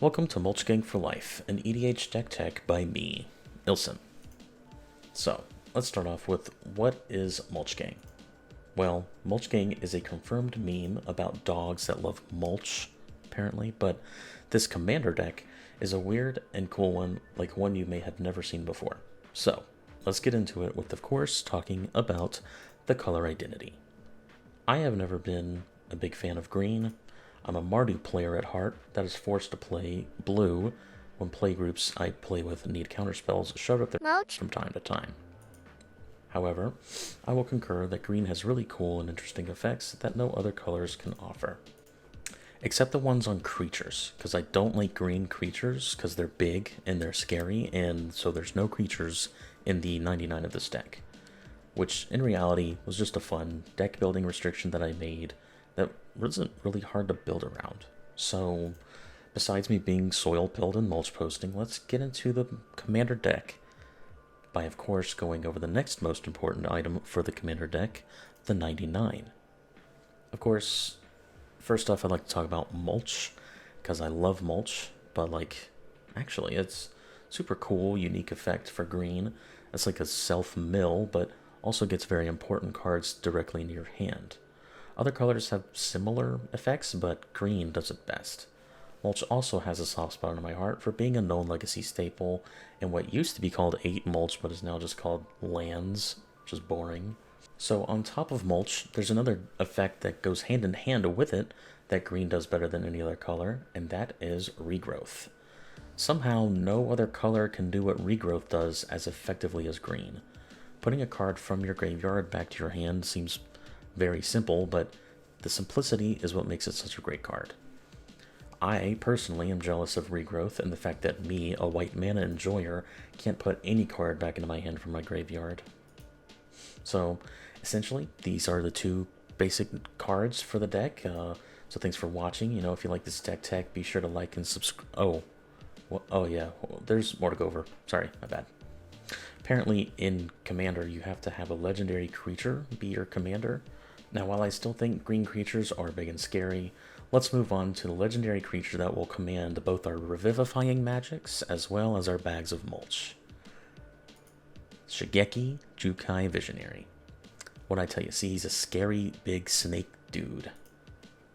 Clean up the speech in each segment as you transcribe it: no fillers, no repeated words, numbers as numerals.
Welcome to Mulch Gang for Life, an EDH deck tech by me, ILCEM. So, let's start off with what is Mulch Gang? Well, Mulch Gang is a confirmed meme about dogs that love mulch, apparently, but this commander deck is a weird and cool one, like one you may have never seen before. So, let's get into it with, of course, talking about the color identity. I have never been a big fan of green. I'm a Mardu player at heart that is forced to play blue when playgroups I play with need counterspells showed up there Mulch? from time to time. However, I will concur that green has really cool and interesting effects that no other colors can offer. Except the ones on creatures, because I don't like green creatures because they're big and they're scary, and so there's no creatures in the 99 of this deck. Which in reality was just a fun deck building restriction that I made that wasn't really hard to build around. So, besides me being soil pilled and mulch posting, let's get into the commander deck by, of course, going over the next most important item for the commander deck, the 99. Of course, first off, I'd like to talk about mulch, because I love mulch, but actually, it's super cool, unique effect for green. It's like a self-mill, but also gets very important cards directly into your hand. Other colors have similar effects, but green does it best. Mulch also has a soft spot in my heart for being a known legacy staple in what used to be called 8 mulch, but is now just called lands, which is boring. So on top of mulch, there's another effect that goes hand in hand with it that green does better than any other color, and that is regrowth. Somehow, no other color can do what regrowth does as effectively as green. Putting a card from your graveyard back to your hand seems very simple, but the simplicity is what makes it such a great card. I personally am jealous of regrowth and the fact that me, a white mana enjoyer, can't put any card back into my hand from my graveyard. So essentially, these are the two basic cards for the deck. So thanks for watching. If you like this deck tech, be sure to like and subscribe. Oh yeah, there's more to go over. Sorry, my bad. Apparently in Commander, you have to have a legendary creature be your commander. Now, while I still think green creatures are big and scary, let's move on to the legendary creature that will command both our revivifying magics as well as our bags of mulch. Shigeki, Jukai Visionary. What'd I tell you? See, he's a scary big snake dude.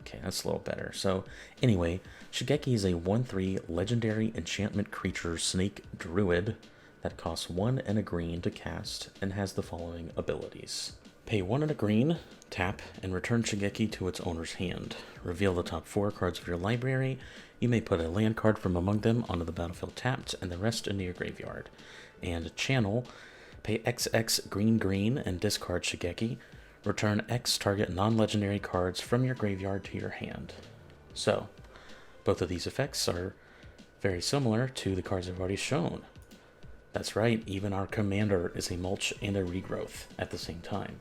Okay, that's a little better. So, anyway, Shigeki is a 1/3 legendary enchantment creature snake druid that costs 1 and a green to cast and has the following abilities. Pay 1 and a green, tap, and return Shigeki to its owner's hand. Reveal the top 4 cards of your library. You may put a land card from among them onto the battlefield tapped and the rest into your graveyard. And channel, pay XX green and discard Shigeki. Return X target non-legendary cards from your graveyard to your hand. So, both of these effects are very similar to the cards I've already shown. That's right, even our commander is a mulch and a regrowth at the same time.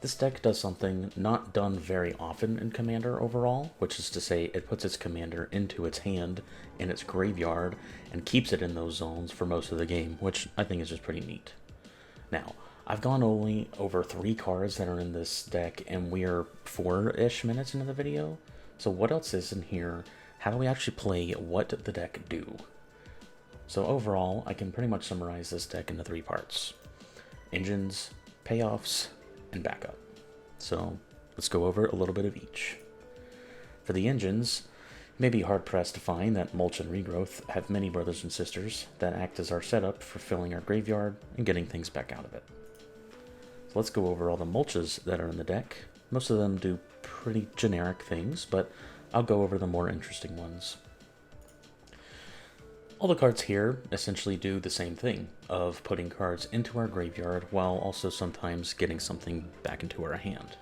This deck does something not done very often in Commander overall, which is to say it puts its commander into its hand in its graveyard and keeps it in those zones for most of the game, which I think is just pretty neat. Now, I've gone only over 3 cards that are in this deck, and we're 4-ish minutes into the video. So what else is in here? How do we actually play what the deck do? So overall, I can pretty much summarize this deck into 3 parts. Engines, payoffs, and backup. So let's go over a little bit of each. For the engines, you may be hard-pressed to find that Mulch and Regrowth have many brothers and sisters that act as our setup for filling our graveyard and getting things back out of it. So let's go over all the mulches that are in the deck. Most of them do pretty generic things, but I'll go over the more interesting ones. All the cards here essentially do the same thing of putting cards into our graveyard while also sometimes getting something back into our hand.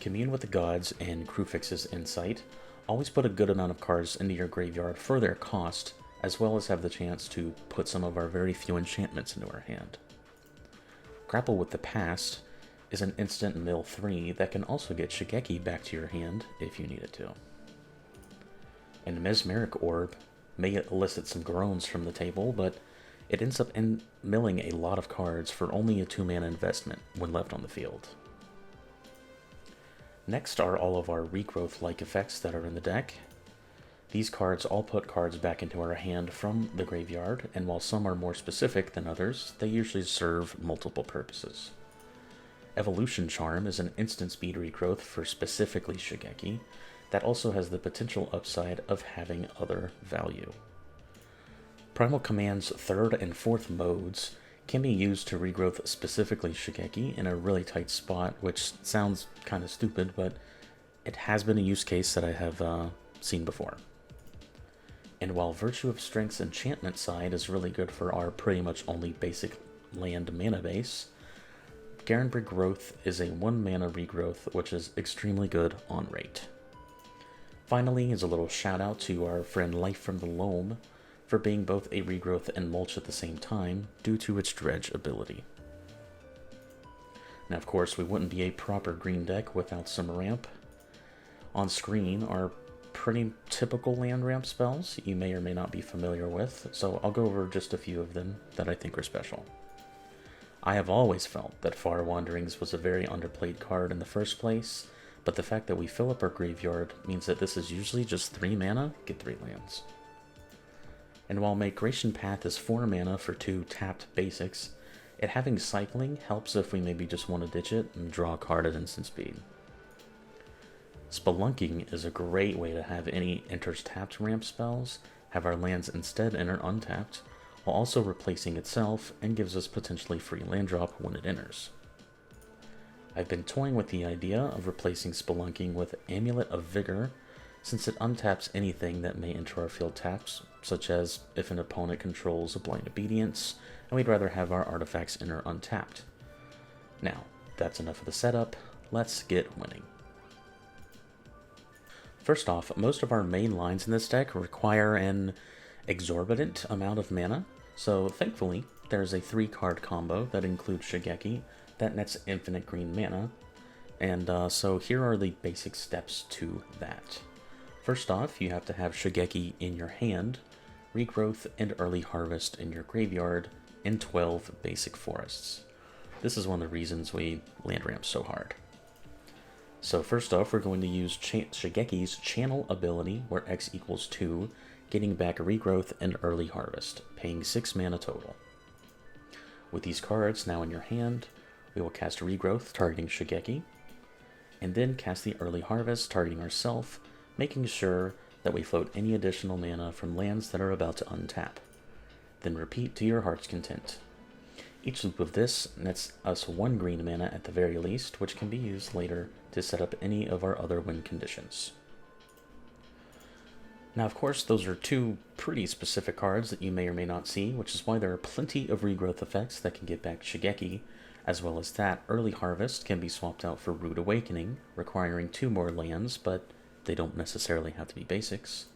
Commune with the Gods and Crewfix's Insight always put a good amount of cards into your graveyard for their cost, as well as have the chance to put some of our very few enchantments into our hand. Grapple with the Past is an instant mill 3 that can also get Shigeki back to your hand if you need it to. And Mesmeric Orb may elicit some groans from the table, but it ends up milling a lot of cards for only a 2-mana investment when left on the field. Next are all of our regrowth-like effects that are in the deck. These cards all put cards back into our hand from the graveyard, and while some are more specific than others, they usually serve multiple purposes. Evolution Charm is an instant speed regrowth for specifically Shigeki that also has the potential upside of having other value. Primal Command's third and fourth modes can be used to regrowth specifically Shigeki in a really tight spot, which sounds kind of stupid, but it has been a use case that I have seen before. And while Virtue of Strength's enchantment side is really good for our pretty much only basic land mana base, Garenbrig Growth is a 1 mana regrowth, which is extremely good on rate. Finally is a little shout out to our friend Life from the Loam for being both a regrowth and mulch at the same time due to its dredge ability. Now of course we wouldn't be a proper green deck without some ramp. On screen are pretty typical land ramp spells you may or may not be familiar with, so I'll go over just a few of them that I think are special. I have always felt that Far Wanderings was a very underplayed card in the first place, but the fact that we fill up our graveyard means that this is usually just 3 mana, get 3 lands. And while Migration Path is 4 mana for 2 tapped basics, it having cycling helps if we maybe just want to ditch it and draw a card at instant speed. Spelunking is a great way to have any enters tapped ramp spells, have our lands instead enter untapped, while also replacing itself and gives us potentially free land drop when it enters. I've been toying with the idea of replacing Spelunking with Amulet of Vigor, since it untaps anything that may enter our field taps, such as if an opponent controls a Blind Obedience, and we'd rather have our artifacts enter untapped. Now, that's enough of the setup, let's get winning. First off, most of our main lines in this deck require an exorbitant amount of mana, so thankfully there's a 3-card combo that includes Shigeki that nets infinite green mana, and so here are the basic steps to that. First off, you have to have Shigeki in your hand, Regrowth and Early Harvest in your graveyard, and 12 basic forests. This is one of the reasons we land ramp so hard. So first off, we're going to use Shigeki's Channel ability, where X equals 2, getting back Regrowth and Early Harvest, paying 6 mana total. With these cards now in your hand, we will cast Regrowth, targeting Shigeki, and then cast the Early Harvest, targeting ourselves, making sure that we float any additional mana from lands that are about to untap. Then repeat to your heart's content. Each loop of this nets us 1 green mana at the very least, which can be used later to set up any of our other win conditions. Now of course those are 2 pretty specific cards that you may or may not see, which is why there are plenty of regrowth effects that can get back Shigeki, as well as that Early Harvest can be swapped out for Rude Awakening, requiring 2 more lands, but they don't necessarily have to be basics.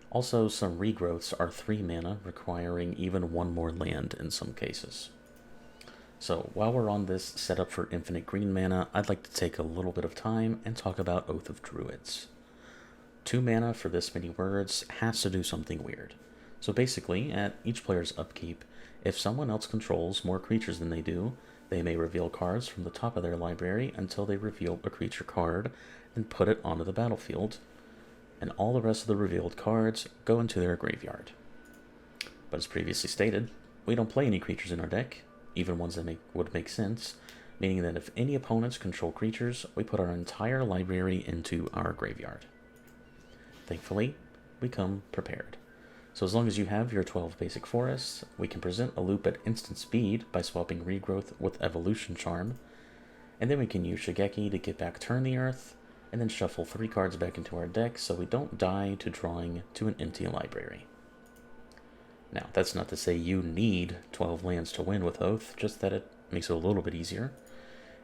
Also, some regrowths are 3 mana, requiring even 1 more land in some cases. So while we're on this setup for infinite green mana, I'd like to take a little bit of time and talk about Oath of Druids. 2 mana for this many words has to do something weird. So basically, at each player's upkeep, if someone else controls more creatures than they do, they may reveal cards from the top of their library until they reveal a creature card and put it onto the battlefield, and all the rest of the revealed cards go into their graveyard. But as previously stated, we don't play any creatures in our deck, even ones that would make sense, meaning that if any opponents control creatures, we put our entire library into our graveyard. Thankfully, we come prepared. So as long as you have your 12 basic forests, we can present a loop at instant speed by swapping Regrowth with Evolution Charm, and then we can use Shigeki to get back Turn the Earth, and then shuffle 3 cards back into our deck so we don't die to drawing to an empty library. Now, that's not to say you need 12 lands to win with Oath, just that it makes it a little bit easier.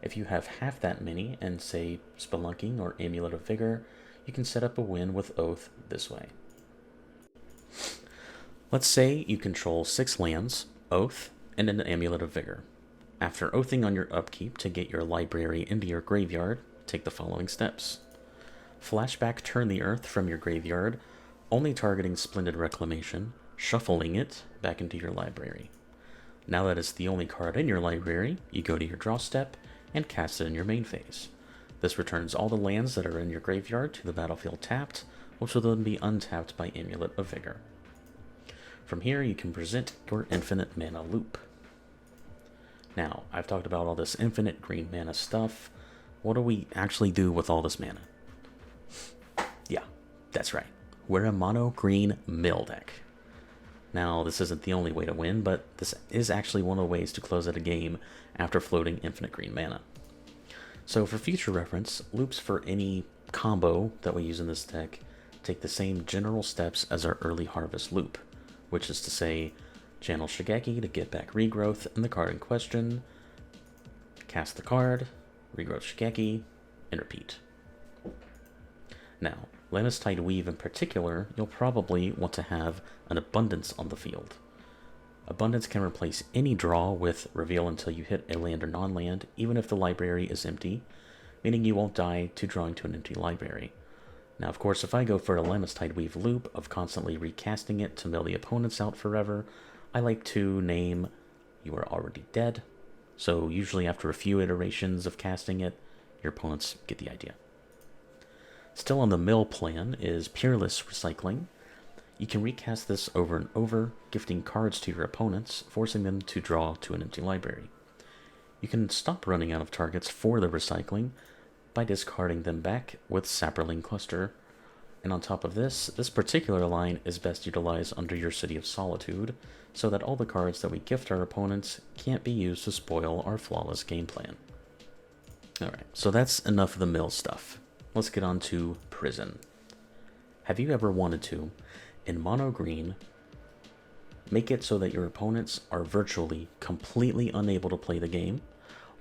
If you have half that many, and say Spelunking or Amulet of Vigor, you can set up a win with Oath this way. Let's say you control 6 lands, Oath, and an Amulet of Vigor. After oathing on your upkeep to get your library into your graveyard, take the following steps. Flashback Turn the Earth from your graveyard, only targeting Splendid Reclamation, shuffling it back into your library. Now that it's the only card in your library, you go to your draw step and cast it in your main phase. This returns all the lands that are in your graveyard to the battlefield tapped, which will then be untapped by Amulet of Vigor. From here, you can present your infinite mana loop. Now, I've talked about all this infinite green mana stuff. What do we actually do with all this mana? Yeah, that's right. We're a mono green mill deck. Now, this isn't the only way to win, but this is actually one of the ways to close out a game after floating infinite green mana. So for future reference, loops for any combo that we use in this deck take the same general steps as our early harvest loop, which is to say, channel Shigeki to get back regrowth in the card in question, cast the card, regrowth Shigeki, and repeat. Now, Lamestide Weave in particular, you'll probably want to have an Abundance on the field. Abundance can replace any draw with Reveal until you hit a land or non-land, even if the library is empty, meaning you won't die to drawing to an empty library. Now, of course, if I go for a Lamestide Weave loop of constantly recasting it to mill the opponents out forever, I like to name You Are Already Dead. So usually after a few iterations of casting it, your opponents get the idea. Still on the mill plan is Peerless Recycling. You can recast this over and over, gifting cards to your opponents, forcing them to draw to an empty library. You can stop running out of targets for the recycling by discarding them back with Saproling Cluster. And on top of this particular line is best utilized under your City of Solitude, so that all the cards that we gift our opponents can't be used to spoil our flawless game plan. Alright, so that's enough of the mill stuff. Let's get on to Prison. Have you ever wanted to, in mono green, make it so that your opponents are virtually completely unable to play the game,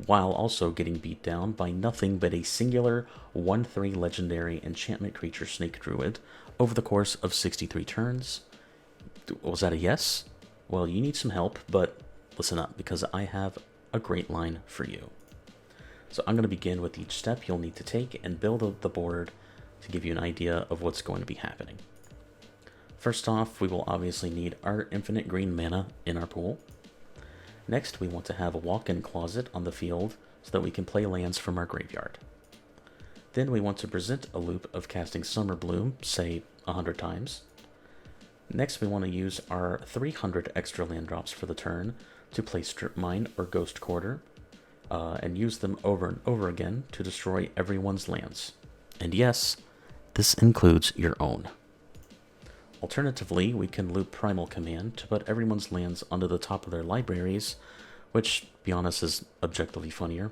while also getting beat down by nothing but a singular 1/3 legendary enchantment creature Snake Druid over the course of 63 turns? Was that a yes? Well, you need some help, but listen up, because I have a great line for you. So I'm going to begin with each step you'll need to take and build up the board to give you an idea of what's going to be happening. First off, we will obviously need our infinite green mana in our pool. Next, we want to have a walk-in closet on the field so that we can play lands from our graveyard. Then we want to present a loop of casting Summer Bloom, say 100 times. Next, we want to use our 300 extra land drops for the turn to play Strip Mine or Ghost Quarter, and use them over and over again to destroy everyone's lands. And yes, this includes your own. Alternatively, we can loop Primal Command to put everyone's lands onto the top of their libraries, which, to be honest, is objectively funnier.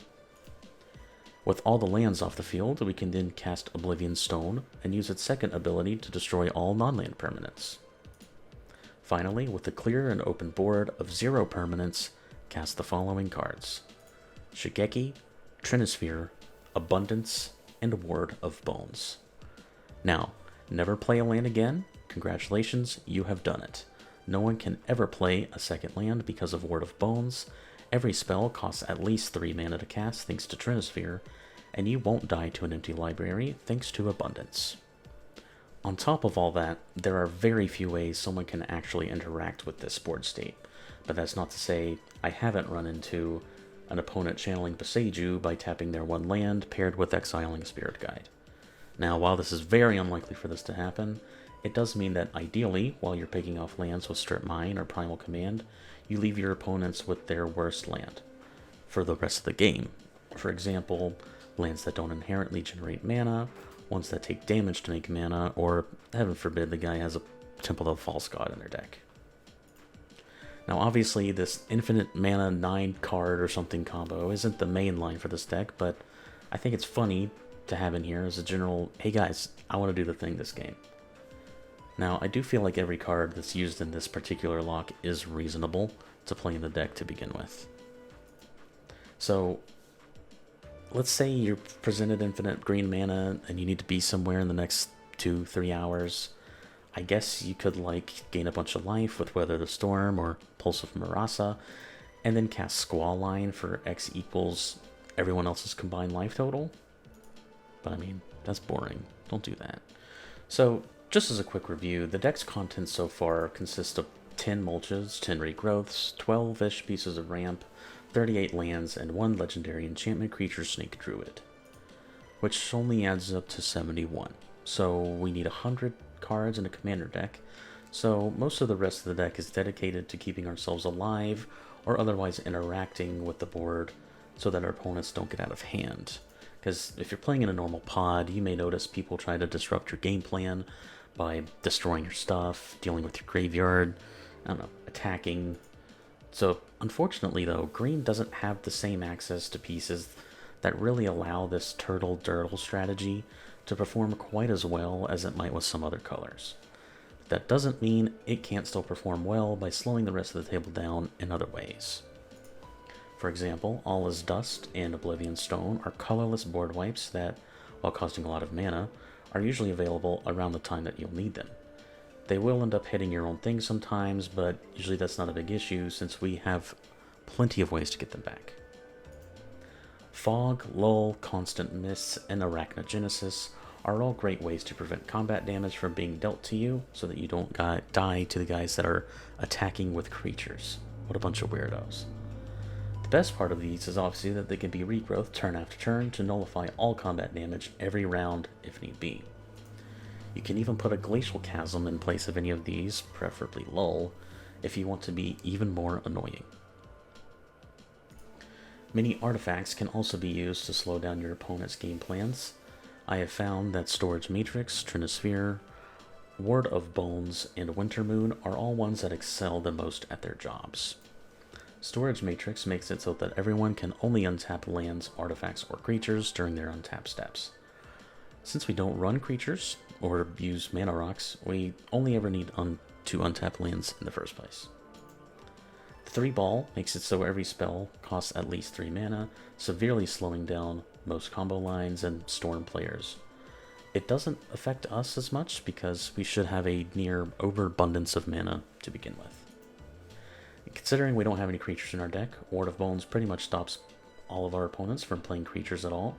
With all the lands off the field, we can then cast Oblivion Stone and use its second ability to destroy all non-land permanents. Finally, with a clear and open board of 0 permanents, cast the following cards: Shigeki, Trinisphere, Abundance, and Ward of Bones. Now, never play a land again? Congratulations, you have done it. No one can ever play a second land because of Ward of Bones. Every spell costs at least 3 mana to cast thanks to Trinisphere, and you won't die to an empty library thanks to Abundance. On top of all that, there are very few ways someone can actually interact with this board state, but that's not to say I haven't run into an opponent channeling Boseiju by tapping their one land paired with exiling Spirit Guide. Now, while this is very unlikely for this to happen, it does mean that ideally, while you're picking off lands with Strip Mine or Primal Command, you leave your opponents with their worst land for the rest of the game. For example, lands that don't inherently generate mana, ones that take damage to make mana, or, heaven forbid, the guy has a Temple of the False God in their deck. Now, obviously, this infinite mana 9 card or something combo isn't the main line for this deck, but I think it's funny to have in here as a general, hey guys, I want to do the thing this game. Now, I do feel like every card that's used in this particular lock is reasonable to play in the deck to begin with. So, let's say you're presented infinite green mana and you need to be somewhere in the next 2-3 hours. I guess you could gain a bunch of life with Weather the Storm or Pulse of Marasa, and then cast Squall Line for X equals everyone else's combined life total. But I mean, that's boring. Don't do that. So, just as a quick review, the deck's content so far consists of 10 Mulches, 10 Regrowths, 12-ish pieces of ramp, 38 lands, and 1 legendary enchantment creature Snake Druid, which only adds up to 71. so we need 100 cards in a commander deck, so most of the rest of the deck is dedicated to keeping ourselves alive or otherwise interacting with the board so that our opponents don't get out of hand. Because if you're playing in a normal pod, you may notice people try to disrupt your game plan by destroying your stuff, dealing with your graveyard, I don't know, attacking. So unfortunately though, green doesn't have the same access to pieces that really allow this turtle-dirtle strategy to perform quite as well as it might with some other colors. That doesn't mean it can't still perform well by slowing the rest of the table down in other ways. For example, All Is Dust and Oblivion Stone are colorless board wipes that, while costing a lot of mana, are usually available around the time that you'll need them. They will end up hitting your own thing sometimes, but usually that's not a big issue since we have plenty of ways to get them back. Fog, Lull, Constant Mists, and Arachnogenesis are all great ways to prevent combat damage from being dealt to you so that you don't die to the guys that are attacking with creatures. What a bunch of weirdos. The best part of these is obviously that they can be regrowth turn after turn to nullify all combat damage every round if need be. You can even put a Glacial Chasm in place of any of these, preferably Lull, if you want to be even more annoying. Many artifacts can also be used to slow down your opponent's game plans. I have found that Storage Matrix, Trinisphere, Ward of Bones, and Wintermoon are all ones that excel the most at their jobs. Storage Matrix makes it so that everyone can only untap lands, artifacts, or creatures during their untap steps. Since we don't run creatures or use mana rocks, we only ever need to untap lands in the first place. The 3-ball makes it so every spell costs at least 3 mana, severely slowing down most combo lines and Storm players. It doesn't affect us as much because we should have a near overabundance of mana to begin with. Considering we don't have any creatures in our deck, Ward of Bones pretty much stops all of our opponents from playing creatures at all.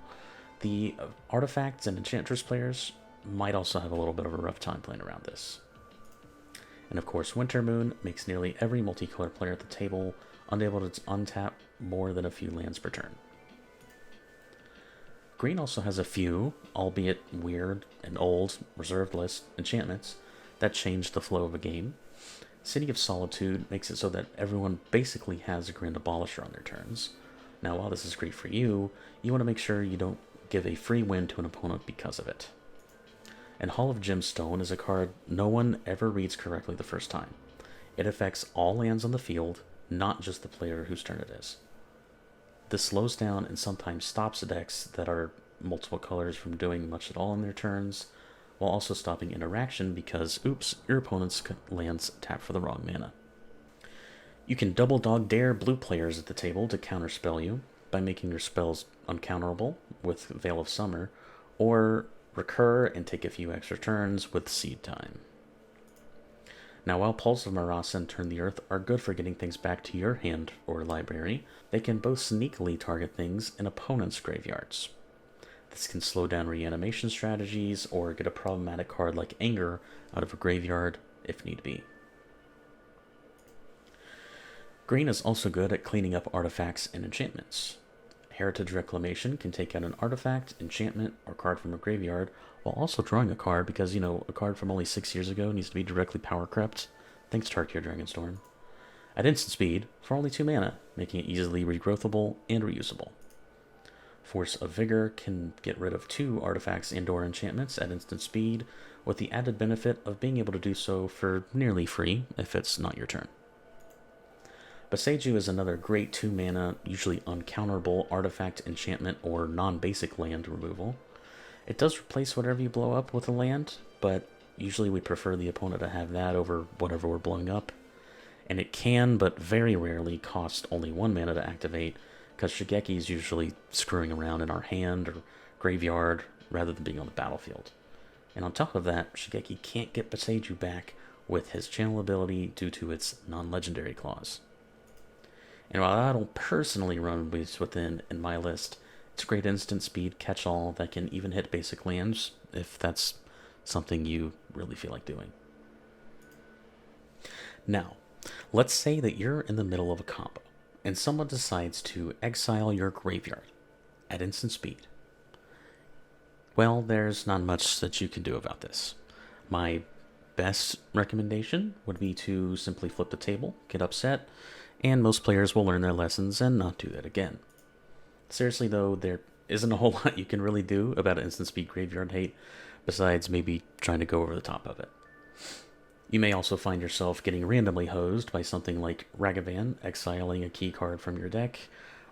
The artifacts and enchantress players might also have a little bit of a rough time playing around this. And of course, Wintermoon makes nearly every multicolor player at the table unable to untap more than a few lands per turn. Green also has a few, albeit weird and old, reserved list enchantments that change the flow of a game. City of Solitude makes it so that everyone basically has a Grand Abolisher on their turns. Now, while this is great for you, you want to make sure you don't give a free win to an opponent because of it. And Hall of Gemstone is a card no one ever reads correctly the first time. It affects all lands on the field, not just the player whose turn it is. This slows down and sometimes stops decks that are multiple colors from doing much at all in their turns, while also stopping interaction because, oops, your opponent's lands tap for the wrong mana. You can double dog dare blue players at the table to counterspell you by making your spells uncounterable with Veil of Summer, or recur and take a few extra turns with Seed Time. Now, while Pulse of Murasa and Turn the Earth are good for getting things back to your hand or library, they can both sneakily target things in opponents' graveyards. This can slow down reanimation strategies or get a problematic card like Anger out of a graveyard if need be. Green is also good at cleaning up artifacts and enchantments. Heritage Reclamation can take out an artifact, enchantment, or card from a graveyard while also drawing a card because, you know, a card from only 6 years ago needs to be directly power crept. Thanks, Tarkir Dragonstorm. At instant speed for only 2 mana, making it easily regrowthable and reusable. Force of Vigor can get rid of 2 artifacts and/or enchantments at instant speed, with the added benefit of being able to do so for nearly free if it's not your turn. Boseiju is another great 2 mana, usually uncounterable artifact, enchantment, or non-basic land removal. It does replace whatever you blow up with a land, but usually we prefer the opponent to have that over whatever we're blowing up. And it can, but very rarely, cost only 1 mana to activate, because Shigeki is usually screwing around in our hand or graveyard rather than being on the battlefield. And on top of that, Shigeki can't get Boseiju back with his channel ability due to its non-legendary clause. And while I don't personally run Beasts Within in my list, it's a great instant speed catch-all that can even hit basic lands if that's something you really feel like doing. Now, let's say that you're in the middle of a combo, and someone decides to exile your graveyard at instant speed. Well, there's not much that you can do about this. My best recommendation would be to simply flip the table, get upset, and most players will learn their lessons and not do that again. Seriously, though, there isn't a whole lot you can really do about instant speed graveyard hate, besides maybe trying to go over the top of it. You may also find yourself getting randomly hosed by something like Ragavan exiling a key card from your deck,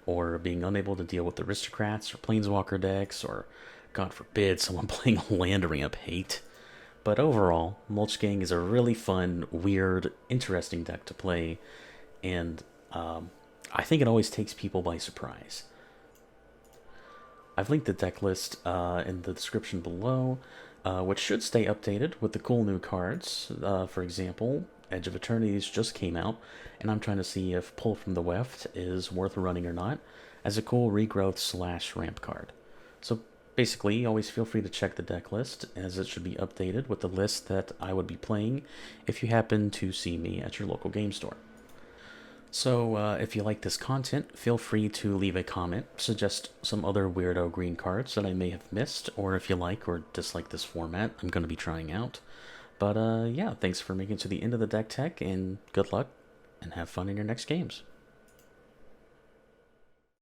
or being unable to deal with aristocrats or planeswalker decks, or God forbid someone playing land ramp hate. But overall, Mulch Gang is a really fun, weird, interesting deck to play, and I think it always takes people by surprise. I've linked the deck list in the description below, which should stay updated with the cool new cards. For example, Edge of Eternities just came out, and I'm trying to see if Pull from the Weft is worth running or not, as a cool regrowth / ramp card. So basically, always feel free to check the deck list, as it should be updated with the list that I would be playing if you happen to see me at your local game store. So, if you like this content, feel free to leave a comment, suggest some other weirdo green cards that I may have missed, or if you like or dislike this format, I'm going to be trying out. But yeah, thanks for making it to the end of the deck tech, and good luck, and have fun in your next games.